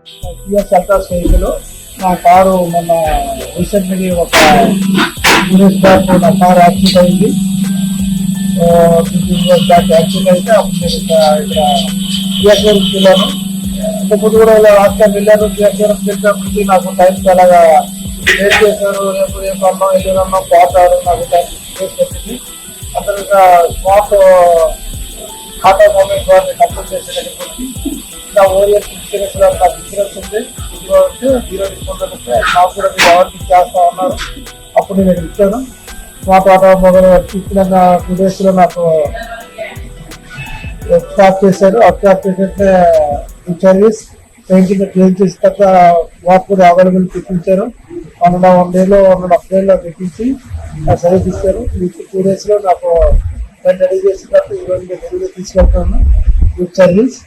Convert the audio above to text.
Kia Seltos vehicle నా car మొన్న recently ఒక 2 days బ్యాక్ నా కారు యాక్సిడెంట్ అయింది. 15 years బ్యాక్ యాక్సిడెంట్ అయితే అప్పుడు నేను ఇక్కడ కియా షోరూమ్కి వెళ్ళాను. ఇంతకుముందు కూడా లాస్ట్ టైం వెళ్ళాను. కియా షోరూమ్కి వెళ్ళినప్పటికీ నాకు టైం అలాగా లేట్ చేశారు. రేపు అన్నాం వెళ్ళాను పోతారు, నాకు టైం వేస్ట్ వచ్చింది. అతను స్మార్ట్ ఖాతా మూమెంట్ వారిని కంప్లీట్ చేసేటటువంటి ఇంకా ఓరియల్ ఇన్సూరెన్స్ నాకు ఇన్సూరెన్స్ ఉంది. జీరో డిస్కౌంట్ వస్తే నాకు కూడా మీరు ఎవరికి చేస్తా ఉన్నారు. అప్పుడు నేను ఇచ్చాను. స్మార్ట్ ఆటోమొబైల్ ఇచ్చిన 2 days నాకు స్టార్ట్ చేశారు. స్టార్ట్ చేసేస్తే ఈ సర్వీస్ పెయింటింగ్ క్లీన్ చేసి తగ్గ వాక్ కూడా అవైలబుల్ తెప్పించారు. 1.5 days 1.5 days తెప్పించి సర్వీస్ ఇచ్చారు. 2 days నాకు రెడీ చేసిన తర్వాత ఈరోజు డెలివరీ తీసుకెళ్తాను. Good service.